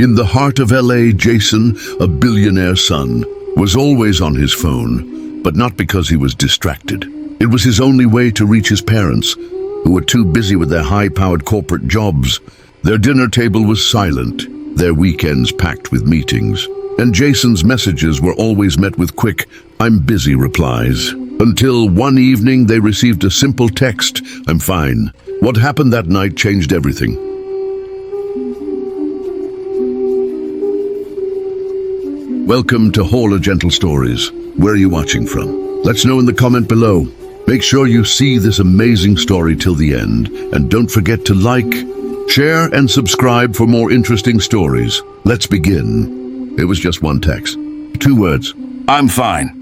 In the heart of LA, Jason, a billionaire son, was always on his phone, but not because he was distracted. It was his only way to reach his parents, who were too busy with their high-powered corporate jobs. Their dinner table was silent, their weekends packed with meetings, and Jason's messages were always met with quick, "I'm busy" replies. Until one evening they received a simple text, "I'm fine." What happened that night changed everything. Welcome to Hall of Gentle Stories. Where are you watching from? Let's know in the comment below. Make sure you see this amazing story till the end, and don't forget to like, share, and subscribe for more interesting stories. Let's begin. It was just one text. 2 words. "I'm fine."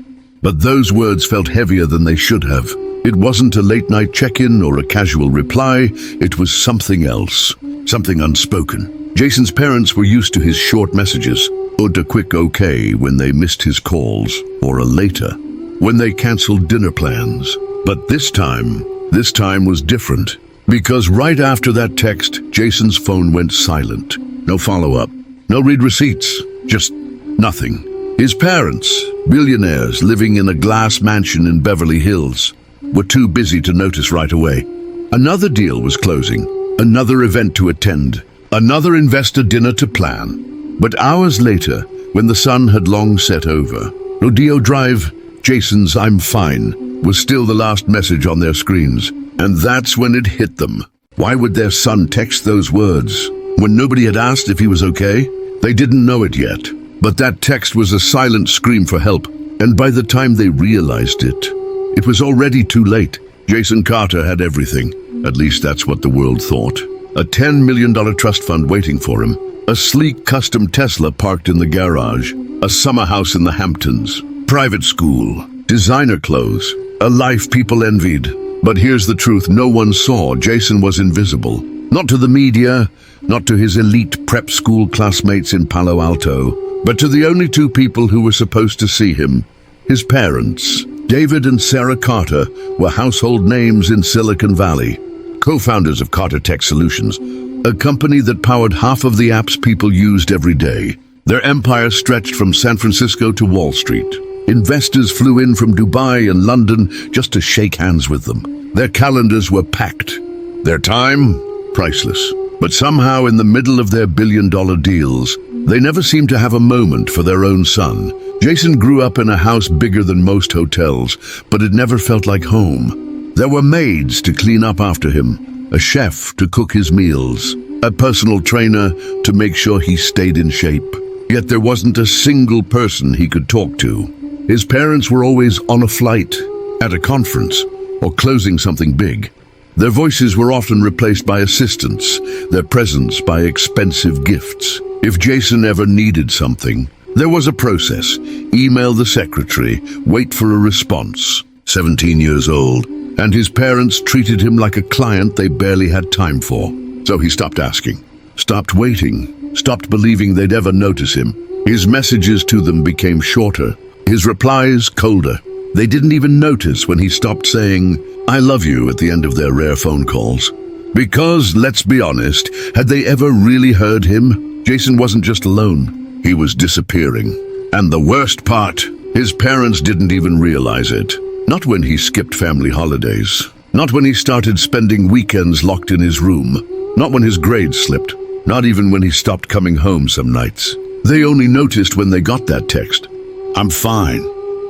But those words felt heavier than they should have. It wasn't a late-night check-in or a casual reply. It was something else, something unspoken. Jason's parents were used to his short messages, or a quick okay when they missed his calls, or a later when they canceled dinner plans. But this time was different. Because right after that text, Jason's phone went silent. No follow-up, no read receipts, just nothing. His parents, billionaires living in a glass mansion in Beverly Hills, were too busy to notice right away. Another deal was closing, another event to attend, another investor dinner to plan. But hours later, when the sun had long set over, Rodeo Drive, Jason's "I'm fine" was still the last message on their screens. And that's when it hit them. Why would their son text those words when nobody had asked if he was okay? They didn't know it yet, but that text was a silent scream for help. And by the time they realized it, it was already too late. Jason Carter had everything. At least that's what the world thought. A $10 million trust fund waiting for him. A sleek custom Tesla parked in the garage. A summer house in the Hamptons. Private school. Designer clothes. A life people envied. But here's the truth no one saw. Jason was invisible. Not to the media, not to his elite prep school classmates in Palo Alto, but to the only 2 people who were supposed to see him, his parents. David and Sarah Carter were household names in Silicon Valley, co-founders of Carter Tech Solutions, a company that powered half of the apps people used every day. Their empire stretched from San Francisco to Wall Street. Investors flew in from Dubai and London just to shake hands with them. Their calendars were packed. Their time, priceless. But somehow in the middle of their billion-dollar deals, they never seemed to have a moment for their own son. Jason grew up in a house bigger than most hotels, but it never felt like home. There were maids to clean up after him, a chef to cook his meals, a personal trainer to make sure he stayed in shape. Yet there wasn't a single person he could talk to. His parents were always on a flight, at a conference, or closing something big. Their voices were often replaced by assistants, their presence by expensive gifts. If Jason ever needed something, there was a process. Email the secretary, wait for a response. 17 years old, and his parents treated him like a client they barely had time for. So he stopped asking, stopped waiting, stopped believing they'd ever notice him. His messages to them became shorter, his replies colder. They didn't even notice when he stopped saying, "I love you" at the end of their rare phone calls. Because, let's be honest, had they ever really heard him, Jason wasn't just alone. He was disappearing. And the worst part, his parents didn't even realize it. Not when he skipped family holidays. Not when he started spending weekends locked in his room. Not when his grades slipped. Not even when he stopped coming home some nights. They only noticed when they got that text. "I'm fine."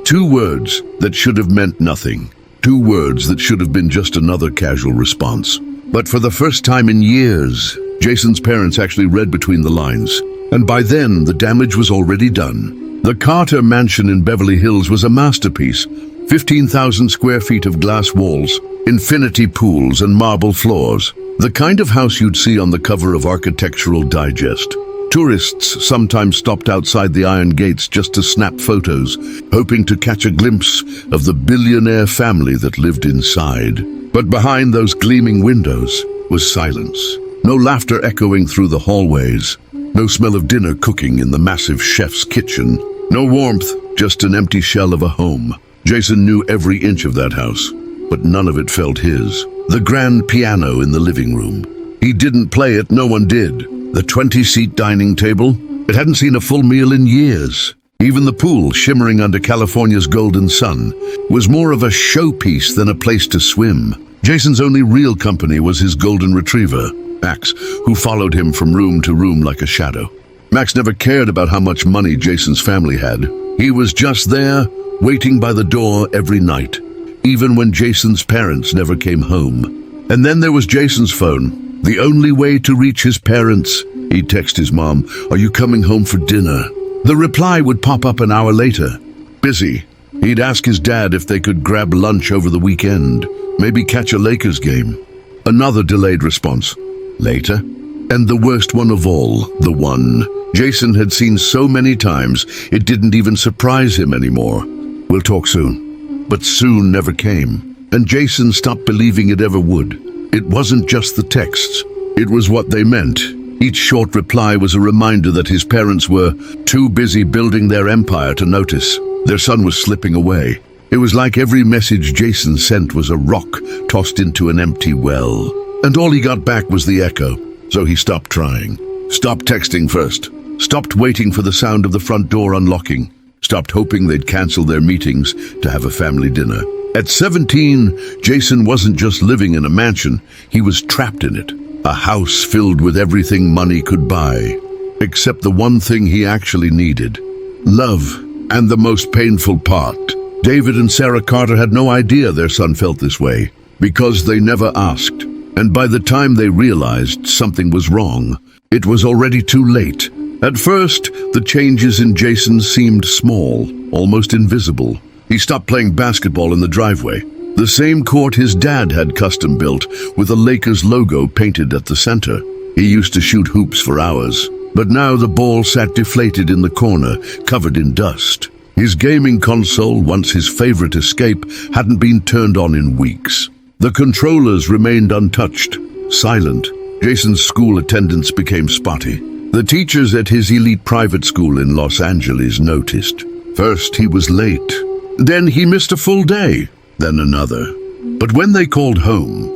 2 words that should have meant nothing. 2 words that should have been just another casual response. But for the first time in years, Jason's parents actually read between the lines. And by then, the damage was already done. The Carter mansion in Beverly Hills was a masterpiece. 15,000 square feet of glass walls, infinity pools and marble floors. The kind of house you'd see on the cover of Architectural Digest. Tourists sometimes stopped outside the iron gates just to snap photos, hoping to catch a glimpse of the billionaire family that lived inside. But behind those gleaming windows was silence. No laughter echoing through the hallways. No smell of dinner cooking in the massive chef's kitchen. No warmth, just an empty shell of a home. Jason knew every inch of that house, but none of it felt his. The grand piano in the living room. He didn't play it, no one did. The 20-seat dining table, it hadn't seen a full meal in years. Even the pool, shimmering under California's golden sun, was more of a showpiece than a place to swim. Jason's only real company was his golden retriever, Max, who followed him from room to room like a shadow. Max never cared about how much money Jason's family had. He was just there, waiting by the door every night, even when Jason's parents never came home. And then there was Jason's phone. The only way to reach his parents, he'd text his mom, "Are you coming home for dinner?" The reply would pop up an hour later. Busy. He'd ask his dad if they could grab lunch over the weekend, maybe catch a Lakers game. Another delayed response. Later. And the worst one of all, the one Jason had seen so many times it didn't even surprise him anymore. "We'll talk soon." But soon never came, and Jason stopped believing it ever would. It wasn't just the texts, it was what they meant. Each short reply was a reminder that his parents were too busy building their empire to notice. Their son was slipping away. It was like every message Jason sent was a rock tossed into an empty well. And all he got back was the echo. So he stopped trying. Stopped texting first. Stopped waiting for the sound of the front door unlocking. Stopped hoping they'd cancel their meetings to have a family dinner. At 17, Jason wasn't just living in a mansion, he was trapped in it. A house filled with everything money could buy, except the one thing he actually needed: love. And the most painful part, David and Sarah Carter had no idea their son felt this way, because they never asked. And by the time they realized something was wrong, it was already too late. At first, the changes in Jason seemed small, almost invisible. He stopped playing basketball in the driveway, the same court his dad had custom built, with a Lakers logo painted at the center. He used to shoot hoops for hours, but now the ball sat deflated in the corner, covered in dust. His gaming console, once his favorite escape, hadn't been turned on in weeks. The controllers remained untouched, silent. Jason's school attendance became spotty. The teachers at his elite private school in Los Angeles noticed. First, he was late. Then he missed a full day. Then another. But when they called home,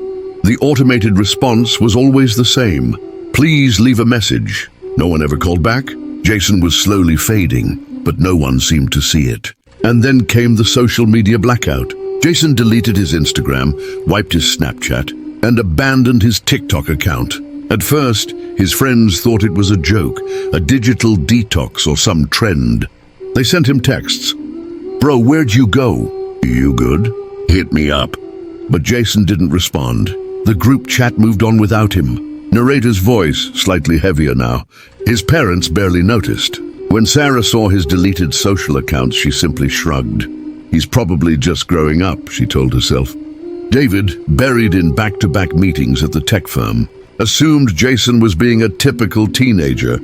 the automated response was always the same. "Please leave a message." No one ever called back. Jason was slowly fading, but no one seemed to see it. And then came the social media blackout. Jason deleted his Instagram, wiped his Snapchat, and abandoned his TikTok account. At first, his friends thought it was a joke, a digital detox or some trend. They sent him texts. "Bro, where'd you go? You good? Hit me up." But Jason didn't respond. The group chat moved on without him. Narrator's voice, slightly heavier now. His parents barely noticed. When Sarah saw his deleted social accounts, she simply shrugged. "He's probably just growing up," she told herself. David, buried in back-to-back meetings at the tech firm, assumed Jason was being a typical teenager.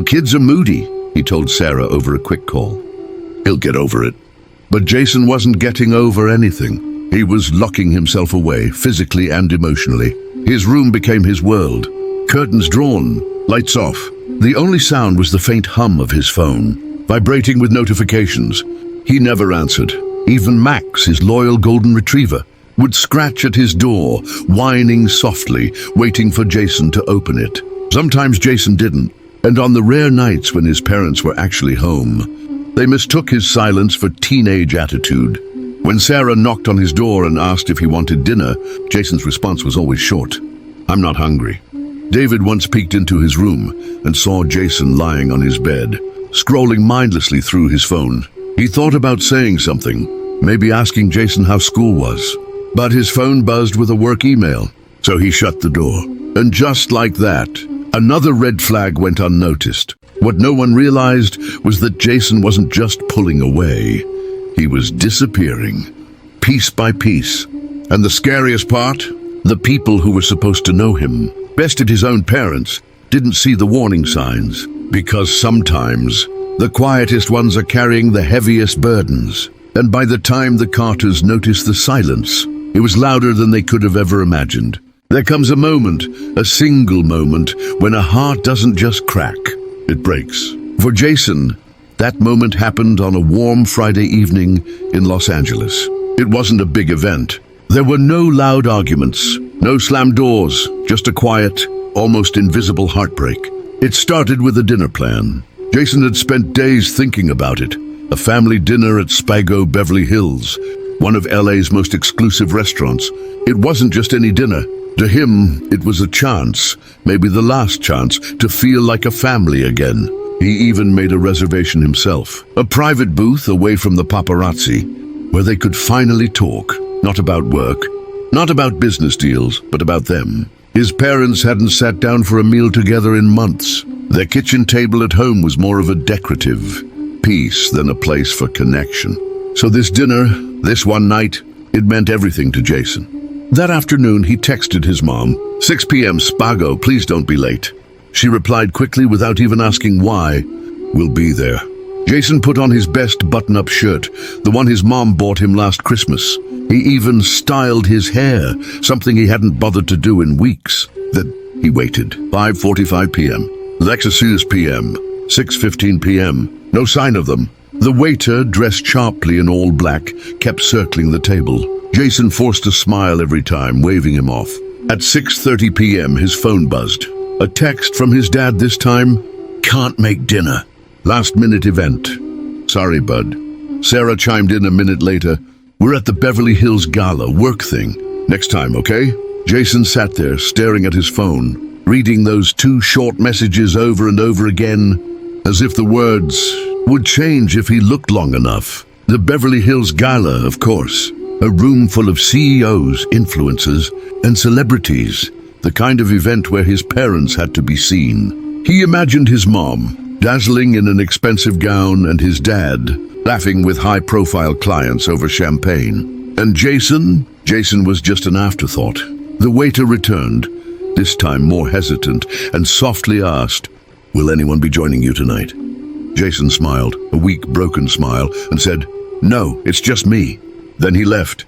"Kids are moody," he told Sarah over a quick call. "He'll get over it." But Jason wasn't getting over anything. He was locking himself away, physically and emotionally. His room became his world. Curtains drawn, lights off. The only sound was the faint hum of his phone, vibrating with notifications. He never answered. Even Max, his loyal golden retriever, would scratch at his door, whining softly, waiting for Jason to open it. Sometimes Jason didn't, and on the rare nights when his parents were actually home, they mistook his silence for teenage attitude. When Sarah knocked on his door and asked if he wanted dinner, Jason's response was always short. "I'm not hungry." David once peeked into his room and saw Jason lying on his bed, scrolling mindlessly through his phone. He thought about saying something, maybe asking Jason how school was. But his phone buzzed with a work email, so he shut the door. And just like that, another red flag went unnoticed. What no one realized was that Jason wasn't just pulling away. He was disappearing, piece by piece. And the scariest part? The people who were supposed to know him, bested his own parents, didn't see the warning signs. Because sometimes, the quietest ones are carrying the heaviest burdens. And by the time the Carters noticed the silence, it was louder than they could have ever imagined. There comes a moment, a single moment, when a heart doesn't just crack, it breaks. For Jason, that moment happened on a warm Friday evening in Los Angeles. It wasn't a big event. There were no loud arguments, no slammed doors, just a quiet, almost invisible heartbreak. It started with a dinner plan. Jason had spent days thinking about it. A family dinner at Spago Beverly Hills, one of LA's most exclusive restaurants. It wasn't just any dinner. To him, it was a chance, maybe the last chance, to feel like a family again. He even made a reservation himself. A private booth away from the paparazzi, where they could finally talk. Not about work, not about business deals, but about them. His parents hadn't sat down for a meal together in months. Their kitchen table at home was more of a decorative piece than a place for connection. So this dinner, this one night, it meant everything to Jason. That afternoon, he texted his mom, 6 p.m. Spago, please don't be late. She replied quickly without even asking why. We'll be there. Jason put on his best button-up shirt, the one his mom bought him last Christmas. He even styled his hair, something he hadn't bothered to do in weeks. Then he waited. 5:45 p.m. Lexus p.m. 6:15 p.m. No sign of them. The waiter, dressed sharply in all black, kept circling the table. Jason forced a smile every time, waving him off. At 6:30 p.m., his phone buzzed. A text from his dad this time. Can't make dinner. Last-minute event. Sorry, bud. Sarah chimed in a minute later. We're at the Beverly Hills Gala, work thing. Next time, okay? Jason sat there, staring at his phone, reading those 2 short messages over and over again, as if the words would change if he looked long enough. The Beverly Hills Gala, of course. A room full of CEOs, influencers, and celebrities. The kind of event where his parents had to be seen. He imagined his mom, dazzling in an expensive gown, and his dad, laughing with high-profile clients over champagne. And Jason was just an afterthought. The waiter returned, this time more hesitant, and softly asked, will anyone be joining you tonight? Jason smiled, a weak, broken smile, and said, no, it's just me. Then he left.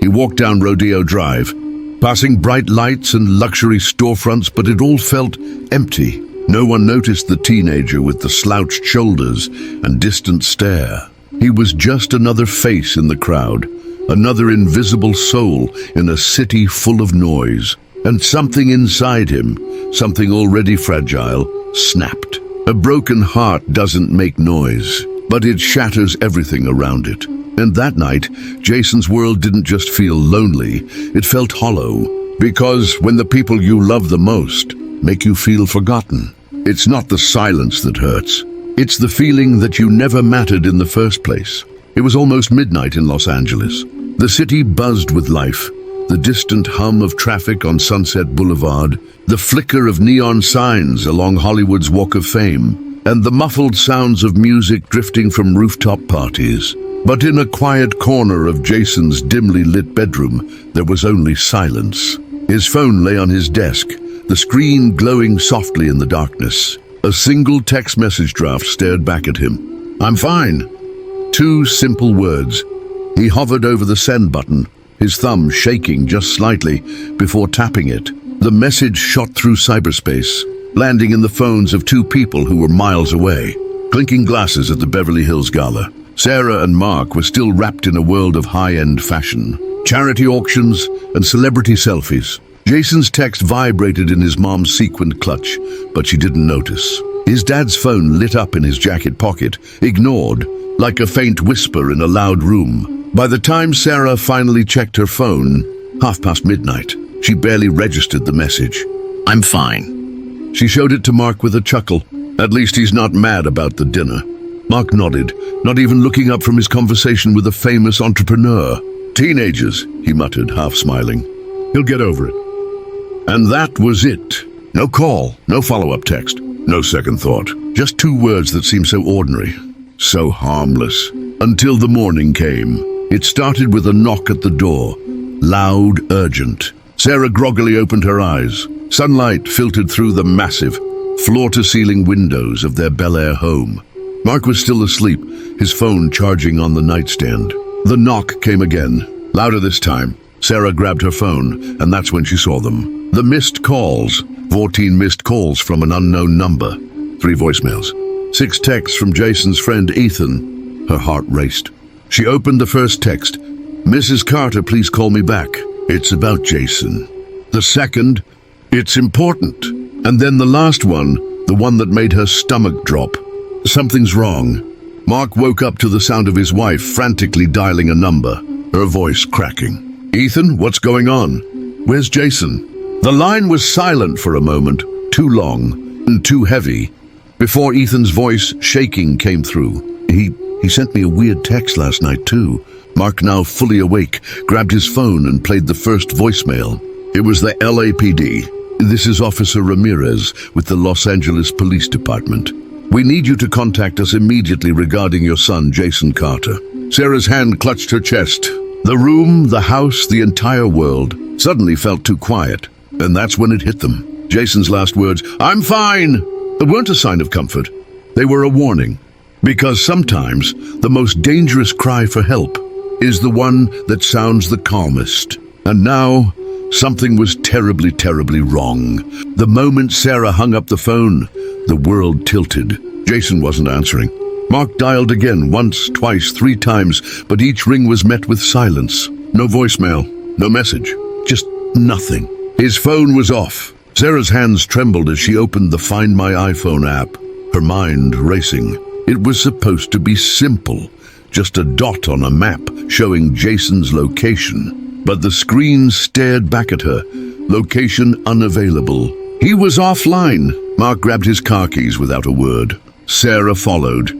He walked down Rodeo Drive, passing bright lights and luxury storefronts, but it all felt empty. No one noticed the teenager with the slouched shoulders and distant stare. He was just another face in the crowd, another invisible soul in a city full of noise. And something inside him, something already fragile, snapped. A broken heart doesn't make noise, but it shatters everything around it. And that night, Jason's world didn't just feel lonely, it felt hollow. Because when the people you love the most make you feel forgotten, it's not the silence that hurts. It's the feeling that you never mattered in the first place. It was almost midnight in Los Angeles. The city buzzed with life. The distant hum of traffic on Sunset Boulevard, the flicker of neon signs along Hollywood's Walk of Fame, and the muffled sounds of music drifting from rooftop parties. But in a quiet corner of Jason's dimly lit bedroom, there was only silence. His phone lay on his desk, the screen glowing softly in the darkness. A single text message draft stared back at him. I'm fine. 2 simple words. He hovered over the send button, his thumb shaking just slightly before tapping it. The message shot through cyberspace, landing in the phones of 2 people who were miles away. Clinking glasses at the Beverly Hills Gala. Sarah and Mark were still wrapped in a world of high-end fashion, charity auctions, and celebrity selfies. Jason's text vibrated in his mom's sequined clutch, but she didn't notice. His dad's phone lit up in his jacket pocket, ignored, like a faint whisper in a loud room. By the time Sarah finally checked her phone, midnight, she barely registered the message. I'm fine. She showed it to Mark with a chuckle. At least he's not mad about the dinner. Mark nodded, not even looking up from his conversation with a famous entrepreneur. Teenagers, he muttered, half smiling. He'll get over it. And that was it. No call, no follow-up text, no second thought. Just 2 words that seemed so ordinary, so harmless. Until the morning came. It started with a knock at the door. Loud, urgent. Sarah groggily opened her eyes. Sunlight filtered through the massive, floor-to-ceiling windows of their Bel Air home. Mark was still asleep, his phone charging on the nightstand. The knock came again, louder this time. Sarah grabbed her phone, and that's when she saw them. The missed calls. 14 missed calls from an unknown number. 3 voicemails. 6 texts from Jason's friend Ethan. Her heart raced. She opened the first text. Mrs. Carter, please call me back. It's about Jason. The second, it's important. And then the last one, the one that made her stomach drop. Something's wrong. Mark woke up to the sound of his wife frantically dialing a number, her voice cracking. "Ethan, what's going on? Where's Jason?" The line was silent for a moment, too long and too heavy, before Ethan's voice, shaking, came through. He sent me a weird text last night too. Mark, now fully awake, grabbed his phone and played the first voicemail. It was the LAPD. "This is Officer Ramirez with the Los Angeles Police Department. We need you to contact us immediately regarding your son, Jason Carter." Sarah's hand clutched her chest. The room, the house, the entire world suddenly felt too quiet. And that's when it hit them. Jason's last words, "I'm fine," weren't a sign of comfort. They were a warning. Because sometimes the most dangerous cry for help is the one that sounds the calmest. And now, something was terribly, terribly wrong. The moment Sarah hung up the phone, the world tilted. Jason wasn't answering. Mark dialed again, once, twice, 3 times, but each ring was met with silence. No voicemail, no message, just nothing. His phone was off. Sarah's hands trembled as she opened the Find My iPhone app, her mind racing. It was supposed to be simple, just a dot on a map showing Jason's location. But the screen stared back at her, location unavailable. He was offline. Mark grabbed his car keys without a word. Sarah followed,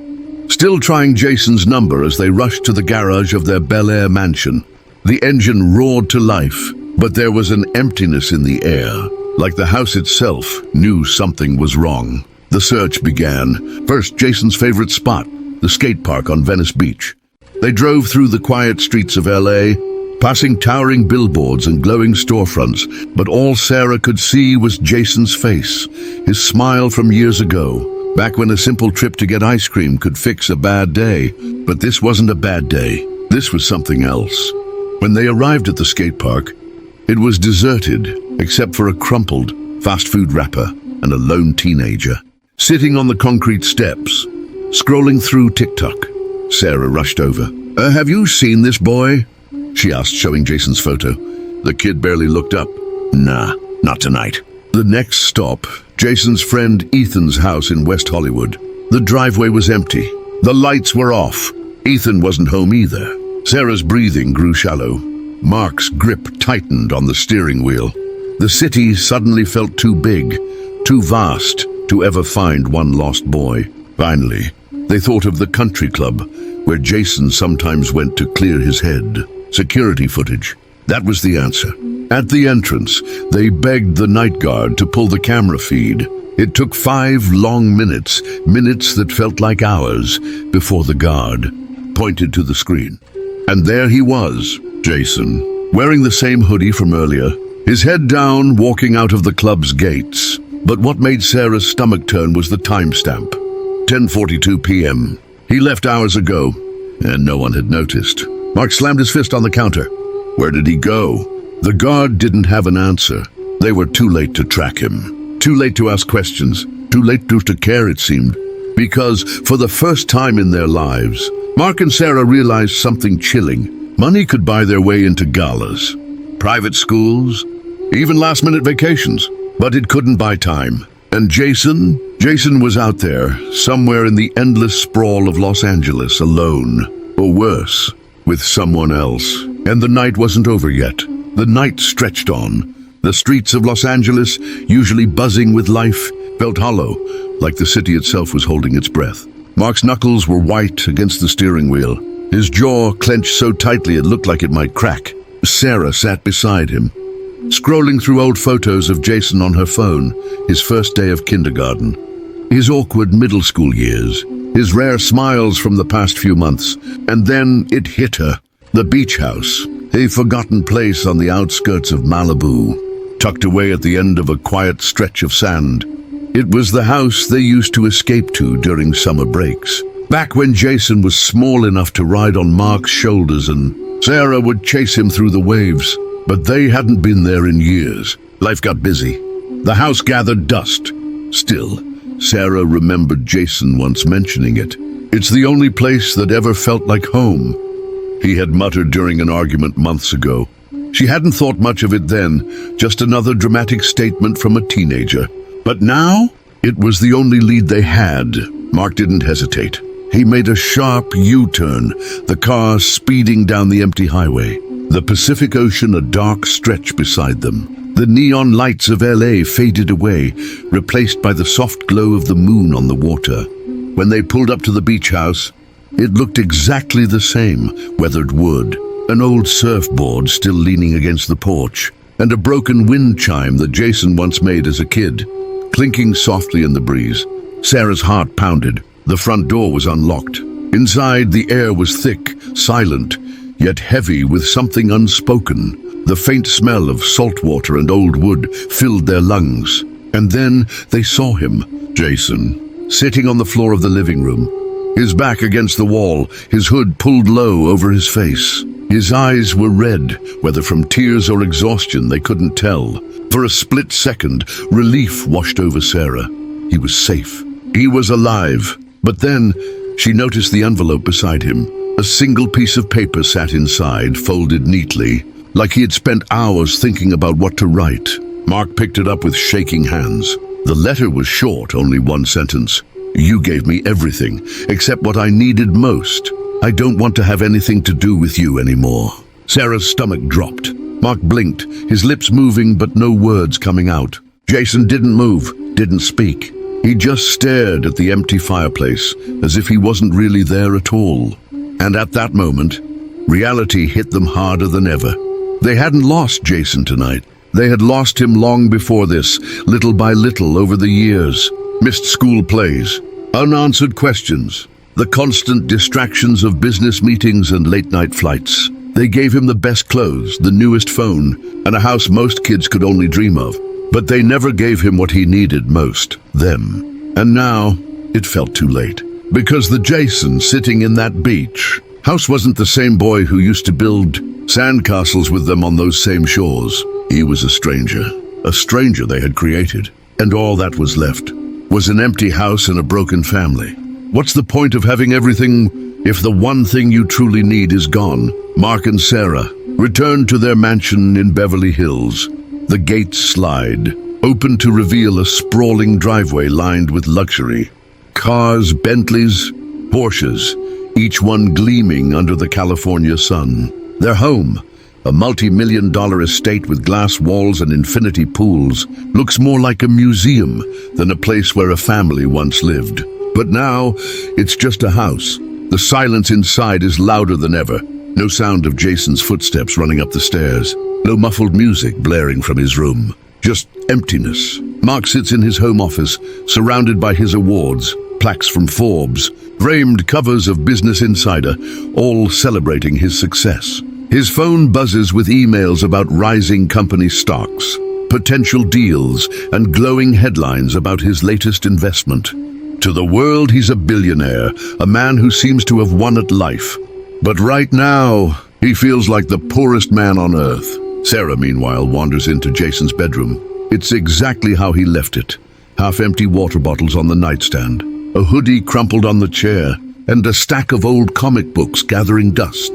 still trying Jason's number as they rushed to the garage of their Bel Air mansion. The engine roared to life, but there was an emptiness in the air, like the house itself knew something was wrong. The search began. First, Jason's favorite spot, the skate park on Venice Beach. They drove through the quiet streets of LA, passing towering billboards and glowing storefronts, but all Sarah could see was Jason's face, his smile from years ago, back when a simple trip to get ice cream could fix a bad day. But this wasn't a bad day. This was something else. When they arrived at the skate park, it was deserted, except for a crumpled fast food wrapper and a lone teenager. Sitting on the concrete steps, scrolling through TikTok, Sarah rushed over. Have you seen this boy?" she asked, showing Jason's photo. The kid barely looked up. "Nah, not tonight." The next stop, Jason's friend Ethan's house in West Hollywood. The driveway was empty. The lights were off. Ethan wasn't home either. Sarah's breathing grew shallow. Mark's grip tightened on the steering wheel. The city suddenly felt too big, too vast, to ever find one lost boy. Finally, they thought of the country club, where Jason sometimes went to clear his head. Security footage. That was the answer. At the entrance, they begged the night guard to pull the camera feed. It took 5 long minutes, minutes that felt like hours, before the guard pointed to the screen. And there he was, Jason, wearing the same hoodie from earlier, his head down, walking out of the club's gates. But what made Sarah's stomach turn was the timestamp. 10:42 p.m. He left hours ago, and no one had noticed. Mark slammed his fist on the counter. Where did he go? The guard didn't have an answer. They were too late to track him. Too late to ask questions. Too late to care, it seemed. Because, for the first time in their lives, Mark and Sarah realized something chilling. Money could buy their way into galas, private schools, even last-minute vacations. But it couldn't buy time. And Jason was out there, somewhere in the endless sprawl of Los Angeles, alone. Or worse, with someone else. And the night wasn't over yet. The night stretched on. The streets of Los Angeles, usually buzzing with life, felt hollow, like the city itself was holding its breath. Mark's knuckles were white against the steering wheel. His jaw clenched so tightly it looked like it might crack. Sarah sat beside him, scrolling through old photos of Jason on her phone, his first day of kindergarten, his awkward middle school years, his rare smiles from the past few months. And then it hit her. The beach house, a forgotten place on the outskirts of Malibu, tucked away at the end of a quiet stretch of sand. It was the house they used to escape to during summer breaks, back when Jason was small enough to ride on Mark's shoulders and Sarah would chase him through the waves. But they hadn't been there in years. Life got busy. The house gathered dust. Still, Sarah remembered Jason once mentioning it. It's the only place that ever felt like home, he had muttered during an argument months ago. She hadn't thought much of it then, just another dramatic statement from a teenager. But now, It was the only lead they had. Mark didn't hesitate. He made a sharp U-turn, the car speeding down the empty highway. The Pacific Ocean a dark stretch beside them. The neon lights of LA faded away, replaced by the soft glow of the moon on the water. When they pulled up to the beach house, it looked exactly the same. Weathered wood, an old surfboard still leaning against the porch, and a broken wind chime that Jason once made as a kid, clinking softly in the breeze. Sarah's heart pounded. The front door was unlocked. Inside, the air was thick, silent, yet heavy with something unspoken. The faint smell of salt water and old wood filled their lungs. And then they saw him, Jason, sitting on the floor of the living room, his back against the wall, his hood pulled low over his face. His eyes were red, whether from tears or exhaustion they couldn't tell. For a split second, relief washed over Sarah. He was safe. He was alive. But then she noticed the envelope beside him. A single piece of paper sat inside, folded neatly, like he had spent hours thinking about what to write. Mark picked it up with shaking hands. The letter was short, only one sentence. You gave me everything, except what I needed most. I don't want to have anything to do with you anymore. Sarah's stomach dropped. Mark blinked, his lips moving but no words coming out. Jason didn't move, didn't speak. He just stared at the empty fireplace, as if he wasn't really there at all. And at that moment, reality hit them harder than ever. They hadn't lost Jason tonight. They had lost him long before this, little by little over the years. Missed school plays, unanswered questions, the constant distractions of business meetings and late-night flights. They gave him the best clothes, the newest phone, and a house most kids could only dream of. But they never gave him what he needed most, them. And now, it felt too late. Because the Jason sitting in that beach house wasn't the same boy who used to build sandcastles with them on those same shores. He was a stranger they had created. And all that was left was an empty house and a broken family. What's the point of having everything if the one thing you truly need is gone? Mark and Sarah returned to their mansion in Beverly Hills. The gates slide, open to reveal a sprawling driveway lined with luxury. Cars, Bentleys, Porsches, each one gleaming under the California sun. Their home, a multi-million-dollar estate with glass walls and infinity pools, looks more like a museum than a place where a family once lived. But now, it's just a house. The silence inside is louder than ever. No sound of Jason's footsteps running up the stairs. No muffled music blaring from his room. Just emptiness. Mark sits in his home office, surrounded by his awards, plaques from Forbes, framed covers of Business Insider, all celebrating his success. His phone buzzes with emails about rising company stocks, potential deals, and glowing headlines about his latest investment. To the world, he's a billionaire, a man who seems to have won at life. But right now, he feels like the poorest man on earth. Sarah, meanwhile, wanders into Jason's bedroom. It's exactly how he left it. Half-empty water bottles on the nightstand, a hoodie crumpled on the chair, and a stack of old comic books gathering dust.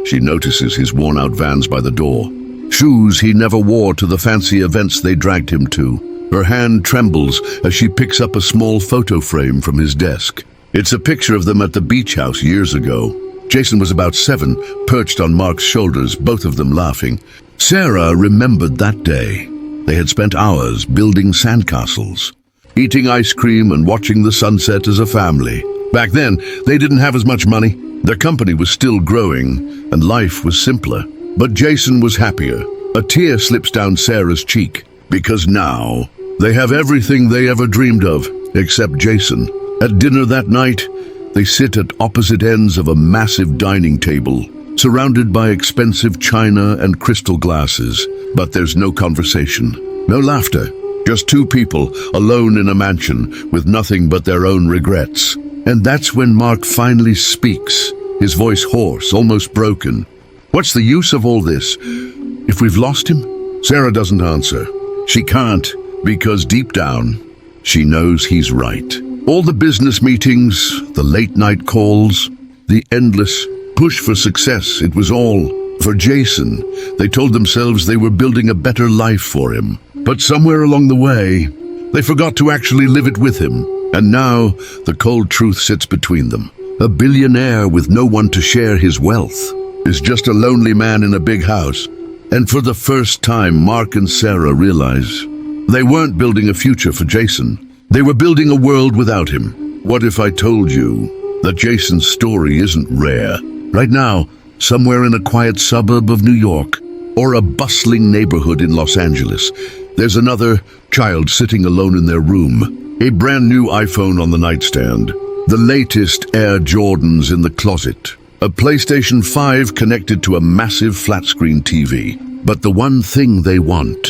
She notices his worn-out Vans by the door, shoes he never wore to the fancy events they dragged him to. Her hand trembles as she picks up a small photo frame from his desk. It's a picture of them at the beach house years ago. Jason was about 7, perched on Mark's shoulders, both of them laughing. Sarah remembered that day. They had spent hours building sandcastles, eating ice cream and watching the sunset as a family. Back then, they didn't have as much money. Their company was still growing, and life was simpler. But Jason was happier. A tear slips down Sarah's cheek, because now they have everything they ever dreamed of, except Jason. At dinner that night, they sit at opposite ends of a massive dining table, surrounded by expensive china and crystal glasses. But there's no conversation, no laughter, just two people alone in a mansion with nothing but their own regrets. And that's when Mark finally speaks, his voice hoarse, almost broken. What's the use of all this if we've lost him? Sarah doesn't answer. She can't, because deep down, she knows he's right. All the business meetings, the late-night calls, the endless push for success, it was all for Jason. They told themselves they were building a better life for him. But somewhere along the way, They forgot to actually live it with him. And now, the cold truth sits between them. A billionaire with no one to share his wealth is just a lonely man in a big house. And for the first time, Mark and Sarah realize they weren't building a future for Jason. They were building a world without him. What if I told you that Jason's story isn't rare? Right now, somewhere in a quiet suburb of New York or a bustling neighborhood in Los Angeles, there's another child sitting alone in their room, a brand new iPhone on the nightstand, the latest Air Jordans in the closet, a PlayStation 5 connected to a massive flat-screen TV. But the one thing they want,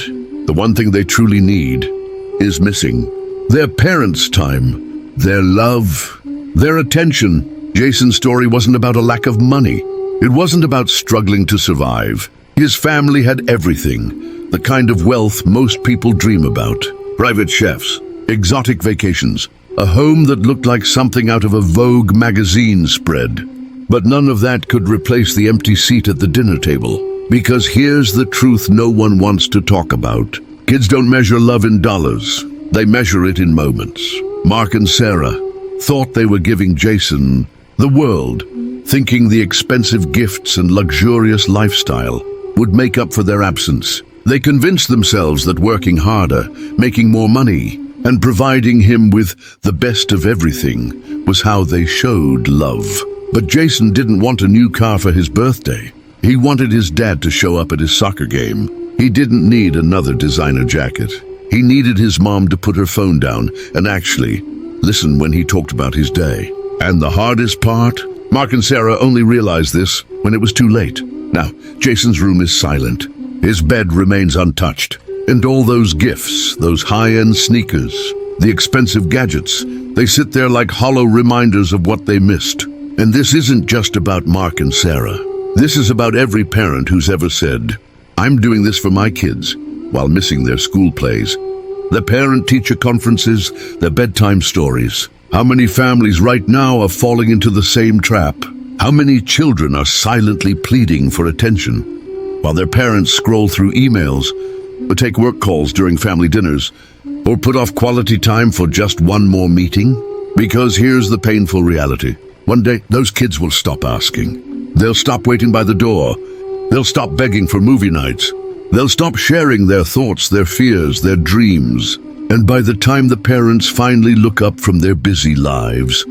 the one thing they truly need, is missing. Their parents' time, their love, their attention. Jason's story wasn't about a lack of money. It wasn't about struggling to survive. His family had everything, the kind of wealth most people dream about. Private chefs, exotic vacations, a home that looked like something out of a Vogue magazine spread. But none of that could replace the empty seat at the dinner table. Because here's the truth no one wants to talk about. Kids don't measure love in dollars. They measure it in moments. Mark and Sarah thought they were giving Jason the world, thinking the expensive gifts and luxurious lifestyle would make up for their absence. They convinced themselves that working harder, making more money, and providing him with the best of everything was how they showed love. But Jason didn't want a new car for his birthday. He wanted his dad to show up at his soccer game. He didn't need another designer jacket. He needed his mom to put her phone down and actually listen when he talked about his day. And the hardest part? Mark and Sarah only realized this when it was too late. Now, Jason's room is silent. His bed remains untouched. And all those gifts, those high-end sneakers, the expensive gadgets, they sit there like hollow reminders of what they missed. And this isn't just about Mark and Sarah. This is about every parent who's ever said, "I'm doing this for my kids," while missing their school plays, their parent-teacher conferences, their bedtime stories. How many families right now are falling into the same trap? How many children are silently pleading for attention, while their parents scroll through emails, or take work calls during family dinners, or put off quality time for just one more meeting? Because here's the painful reality. One day, those kids will stop asking. They'll stop waiting by the door. They'll stop begging for movie nights. They'll stop sharing their thoughts, their fears, their dreams. And by the time the parents finally look up from their busy lives,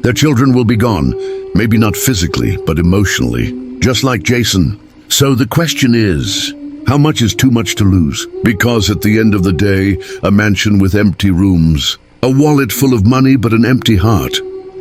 their children will be gone. Maybe not physically, but emotionally, just like Jason. So the question is, how much is too much to lose? Because at the end of the day, a mansion with empty rooms, a wallet full of money but an empty heart,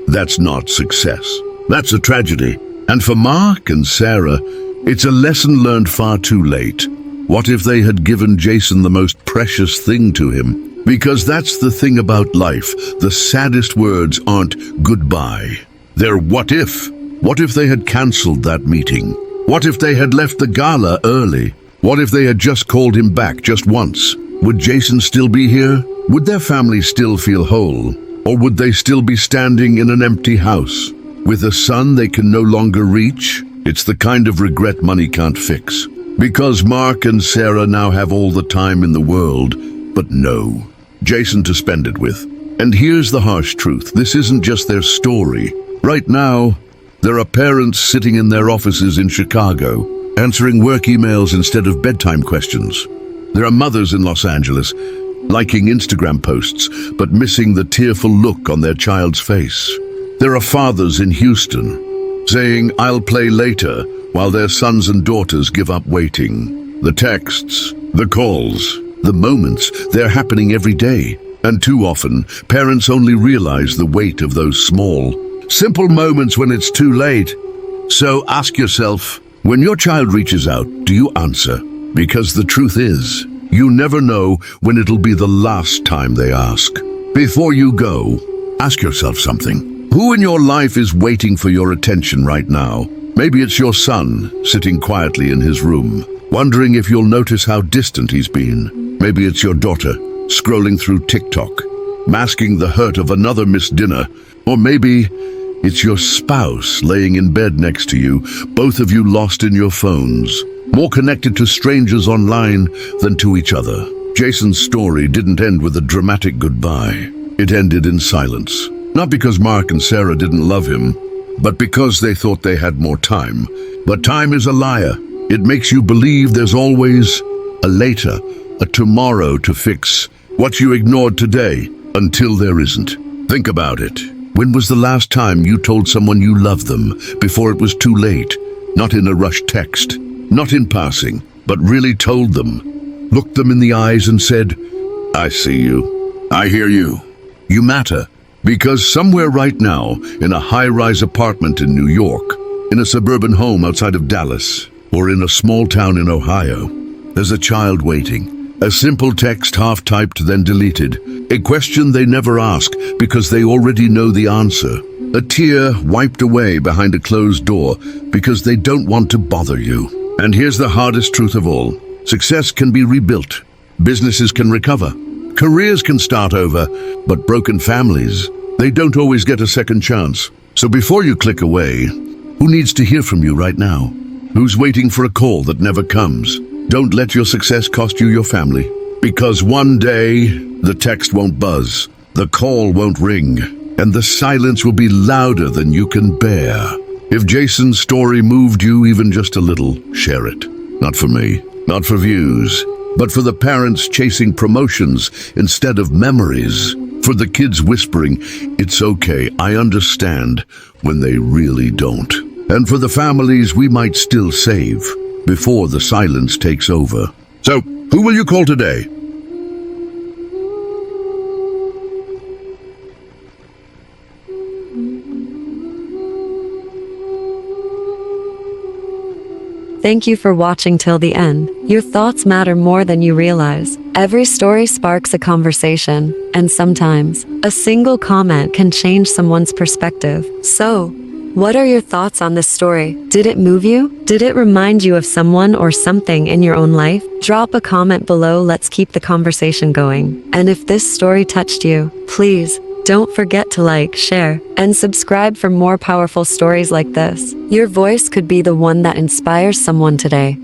that's not success. That's a tragedy. And for Mark and Sarah, it's a lesson learned far too late. What if they had given Jason the most precious thing to him? Because that's the thing about life. The saddest words aren't goodbye. They're what if. What if they had cancelled that meeting? What if they had left the gala early? What if they had just called him back just once? Would Jason still be here? Would their family still feel whole? Or would they still be standing in an empty house with a son they can no longer reach? It's the kind of regret money can't fix. Because Mark and Sarah now have all the time in the world, but no Jason to spend it with. And here's the harsh truth. This isn't just their story. Right now, there are parents sitting in their offices in Chicago, answering work emails instead of bedtime questions. There are mothers in Los Angeles, liking Instagram posts, but missing the tearful look on their child's face. There are fathers in Houston, saying, "I'll play later," while their sons and daughters give up waiting. The texts, the calls, the moments, they're happening every day. And too often, parents only realize the weight of those small, simple moments when it's too late. So ask yourself, when your child reaches out, do you answer? Because the truth is, you never know when it'll be the last time they ask. Before you go, ask yourself something. Who in your life is waiting for your attention right now? Maybe it's your son, sitting quietly in his room, wondering if you'll notice how distant he's been. Maybe it's your daughter, scrolling through TikTok, masking the hurt of another missed dinner. Or maybe it's your spouse laying in bed next to you, both of you lost in your phones, more connected to strangers online than to each other. Jason's story didn't end with a dramatic goodbye. It ended in silence. Not because Mark and Sarah didn't love him, but because they thought they had more time. But time is a liar. It makes you believe there's always a later, a tomorrow to fix what you ignored today until there isn't. Think about it. When was the last time you told someone you loved them before it was too late? Not in a rushed text, not in passing, but really told them. Looked them in the eyes and said, "I see you. I hear you. You matter." Because somewhere right now, in a high-rise apartment in New York, in a suburban home outside of Dallas, or in a small town in Ohio, there's a child waiting. A simple text half-typed then deleted. A question they never ask because they already know the answer. A tear wiped away behind a closed door because they don't want to bother you. And here's the hardest truth of all. Success can be rebuilt. Businesses can recover. Careers can start over, but broken families, they don't always get a second chance. So before you click away, who needs to hear from you right now? Who's waiting for a call that never comes? Don't let your success cost you your family. Because one day, the text won't buzz, the call won't ring, and the silence will be louder than you can bear. If Jason's story moved you even just a little, share it. Not for me, not for views, but for the parents chasing promotions instead of memories. For the kids whispering, "It's okay, I understand," when they really don't. And for the families we might still save before the silence takes over. So, who will you call today? Thank you for watching till the end. Your thoughts matter more than you realize. Every story sparks a conversation, and sometimes a single comment can change someone's perspective. So, what are your thoughts on this story? Did it move you? Did it remind you of someone or something in your own life? Drop a comment below. Let's keep the conversation going. And if this story touched you, please don't forget to like, share, and subscribe for more powerful stories like this. Your voice could be the one that inspires someone today.